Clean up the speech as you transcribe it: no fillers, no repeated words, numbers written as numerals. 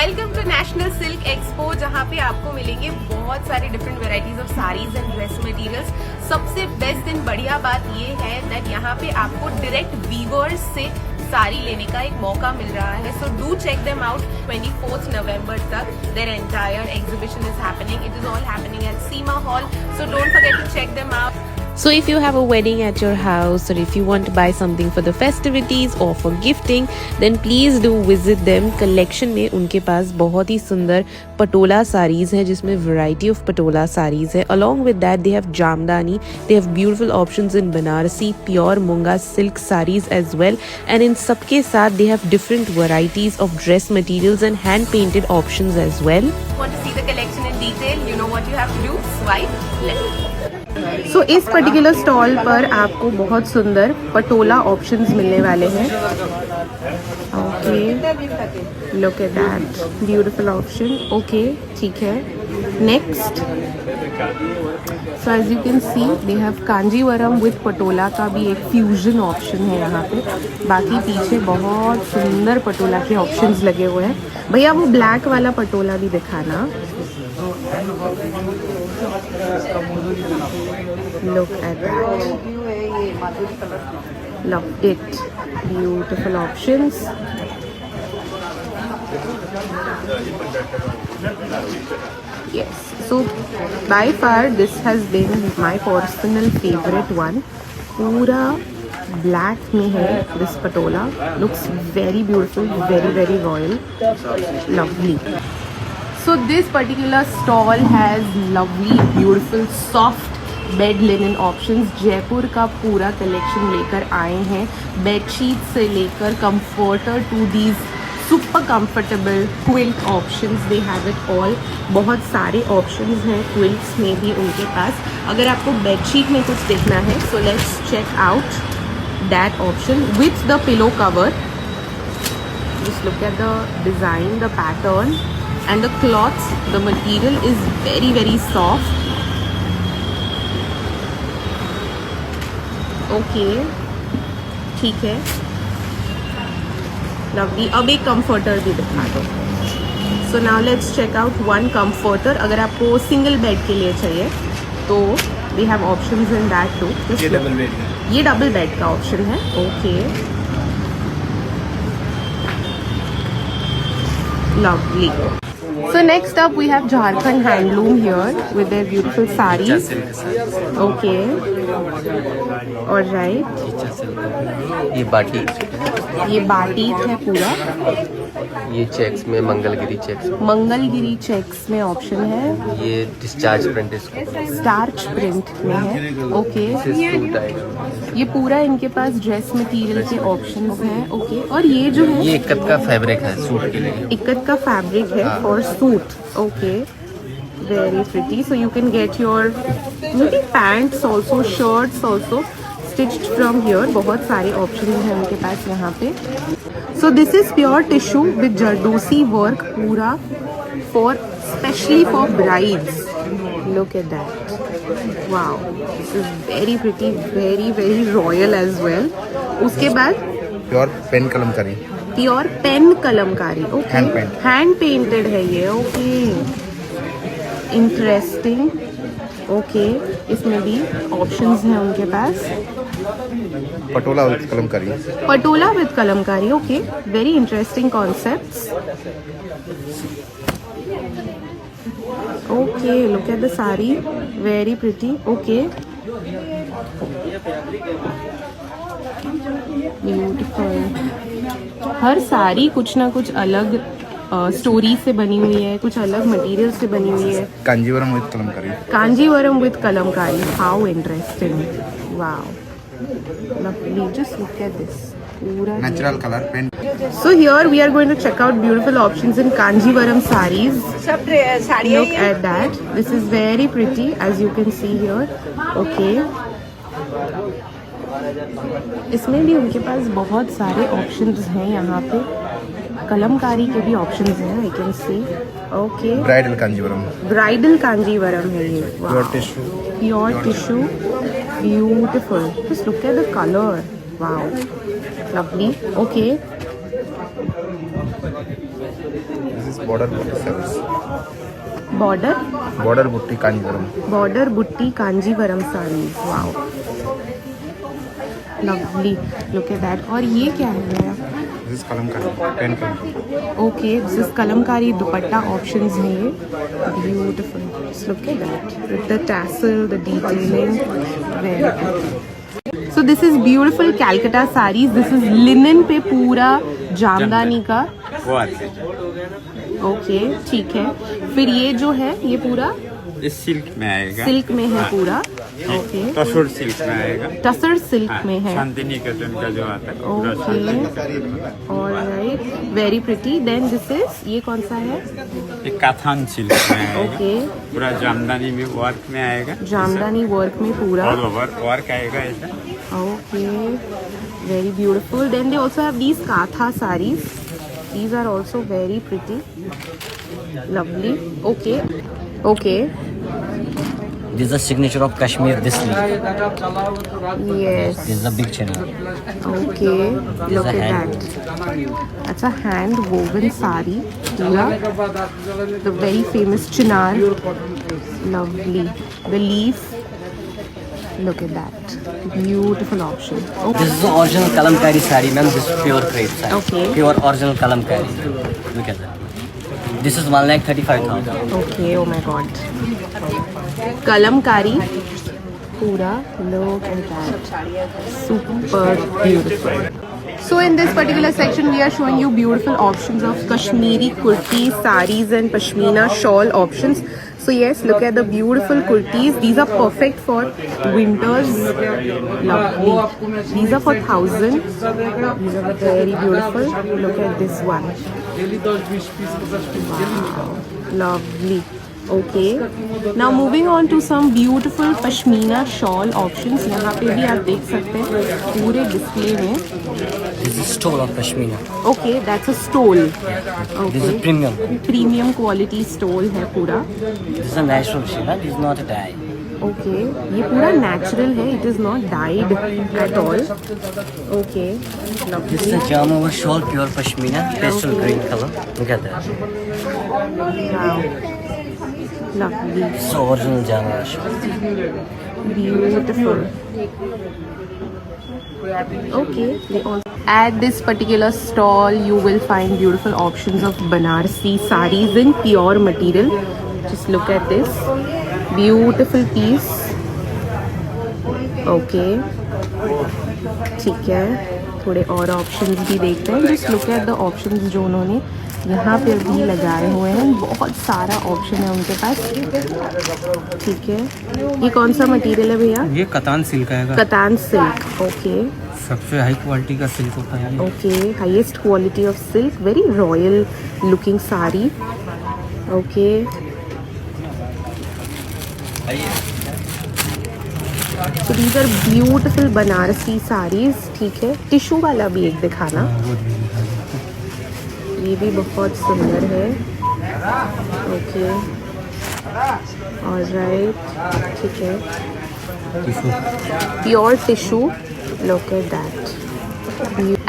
Welcome to national silk expo, जहाँ पे आपको मिलेंगे बहुत सारे different varieties of saris and dress materials. सबसे बेस्ट एंड बढ़िया बात ये है दैट यहाँ पे आपको डायरेक्ट वीवर्स से साड़ी लेने का एक मौका मिल रहा है। So do check them out. 24 नवंबर तक there entire exhibition is happening. It is all happening at Seema hall, so don't forget to check them out. So if you have a wedding at your house, or if you want to buy something for the festivities or for gifting, then please do visit them. Collection में उनके पास बहुत ही सुंदर Patola sarees हैं, जिसमें variety of Patola sarees है. Along with that, they have jamdani. They have beautiful options in Banarasi, pure Munga silk sarees as well. And in सबके साथ they have different varieties of dress materials and hand painted options as well. Want to see the collection in detail? You know what you have to do. Swipe left. सो इस particular stall पर आपको बहुत सुंदर Patola options मिलने वाले हैं। Okay, look at that beautiful option. Okay, ठीक है। Next, so as you can see they have Kanjeevaram with Patola का भी एक फ्यूजन ऑप्शन है यहाँ पे। बाकी पीछे बहुत सुंदर पटोला के ऑप्शंस लगे हुए हैं। भैया वो ब्लैक वाला पटोला भी दिखाना। Look at that. Loved it. Beautiful options. Yes. So by far this has been my personal favorite one. पूरा black में है this patola. Looks very beautiful, very royal. Lovely. So this particular stall has lovely, beautiful, soft bed linen options. Jaipur का पूरा collection लेकर आए हैं। Bedsheet से लेकर comforter to these super comfortable quilt options, they have it all. बहुत सारे options हैं क्विल्ट्स में भी उनके पास। अगर आपको बेडशीट में कुछ देखना है, so let's check out that option with the pillow cover. Just look at the design, the pattern and the cloths. The material is very soft. Okay, ठीक है, लवली। अब एक कंफर्टर भी दिखा दो। So now let's check out one comforter. अगर आपको single bed के लिए चाहिए तो we have options in that too. ये डबल बेड का ऑप्शन है। Okay, lovely. So next up we have Jharkhand Handloom here with their beautiful sarees. Okay. All right. ये बाटिक है पूरा। ये चेक्स में मंगलगिरी चेक्स में ऑप्शन है। ये डिस्चार्ज प्रिंट स्टार्च प्रिंट में है। ओके, ये पूरा इनके पास ड्रेस मटेरियल के ऑप्शंस हैं। ओके, और ये जो है ये इक्कत का फैब्रिक है सूट के लिए। इक्कत का फैब्रिक है for suit. Okay, very pretty. So you can get your pants also, shirts also stitched from here. बहुत सारे ऑप्शन हैं उनके पास यहाँ पे। So this is pure tissue with Jardosi work, पूरा for specially for brides. Look at that. Wow, this is very pretty, very royal as well. उसके बाद pure pen Kalamkari. Pure pen Kalamkari. Okay, hand painted है ये। Okay, interesting. Okay, इसमें भी options हैं उनके पास। Patola with kalamkari. Patola with kalamkari. Okay, very interesting concepts. Okay, look at the sari, very pretty. Okay, beautiful. हर साड़ी कुछ ना कुछ अलग स्टोरी से बनी हुई है, कुछ अलग मटेरियल से बनी हुई है। Kanjeevaram with Kalamkari. Kanjeevaram with Kalamkari. How interesting. Wow, lovely. Just look at this. Pura Natural color paint. So here we are going to check out beautiful options in Kanjivaram sarees. Look at that. This is very pretty as you can see here. Okay. इसमें भी उनके पास बहुत सारे options हैं यहाँ पे। कलमकारी के भी options हैं, I can see. Okay. Bridal Kanjeevaram. Bridal Kanjeevaram है ये। Wow. Pure tissue. Pure tissue. Beautiful. Just look at the color. Wow. Lovely. Okay. This is border butti saris border border butti Kanjeevaram border butti Kanjeevaram saris, wow lovely, look at that. और ये क्या है भैया? This is Kalamkari pen kalam. Okay, this is Kalamkari dupatta options हैं ये, beautiful, just look at that with the tassel, the detailing, very. So this is beautiful Calcutta saris, this is linen पे पूरा जामदानी का, वो आते हैं। ओके ठीक है। फिर ये जो है ये पूरा ये सिल्क में आएगा, सिल्क में है पूरा, ओके, तसर सिल्क में आएगा, टसर सिल्क में है, शांतिनी कॉटन का जो आता है पूरा okay, alright, very pretty. Then this is, ये कौन सा है? ये काथान सिल्क में आएगा, ओके, पूरा जामदानी में वर्क में आएगा, जामदानी वर्क में पूरा, ऑल ओवर वर्क आएगा ऐसा। Okay, very beautiful. Then they also have these kantha saris, these are also very pretty, lovely, okay, okay, This is the signature of Kashmir, this leaf. yes, This is a big channel. okay, look a at hand. that, that's a hand woven sari पूरा, the very famous chinar, lovely, the leaf, look at that, beautiful option, okay. This is the original kalamkari sari, ma'am. This is pure crepe sari. Okay. Pure original kalamkari. Look at that. This is 1,35,000. Okay, oh my god. Kalamkari pura, look at that. Super beautiful. So in this particular section we are showing you beautiful options of Kashmiri kurtis, saris and pashmina shawl options. So yes, look at the beautiful kurtis. These are perfect for winters. Lovely. These are for 1,000. These are very beautiful. Look at this one. Wow. Lovely. Okay. Now moving on to some beautiful pashmina shawl options. यहाँ पे भी आप देख सकते हैं पूरे display में। This is stole of Pashmina. Okay, that's a stole. This is Okay. premium. Premium quality stole है पूरा। This is a natural shade. This is not a dye. Okay, ये पूरा natural है. It is not dyed at all. Okay, This is lovely. a Jammu shawl, pure Pashmina, pastel green color. Look at that. Wow, lovely, This is original Jammu shawl. beautiful. Okay, they also at this particular stall you will find beautiful options of Banarsi sarees in pure material. Just look at this beautiful piece. Okay, ठीक है, थोड़े और options भी देखते हैं. Just look at the options जो उन्होंने यहाँ पे भी लगाए हुए हैं. बहुत सारा ऑप्शन है उनके पास. ठीक है, ये कौन सा मटेरियल है भैया? ये कतान सिल्क आएगा, कतान सिल्क. ओके सबसे हाई क्वालिटी का सिल्क होता है ये। Okay, highest quality of silk, very royal looking sari. Okay, so these are beautiful Banarasi saris. ठीक है, टिश्यू वाला भी एक दिखाना. ये भी बहुत सुंदर है. ओके, ऑलराइट, ठीक है, pure tissue. Look at that.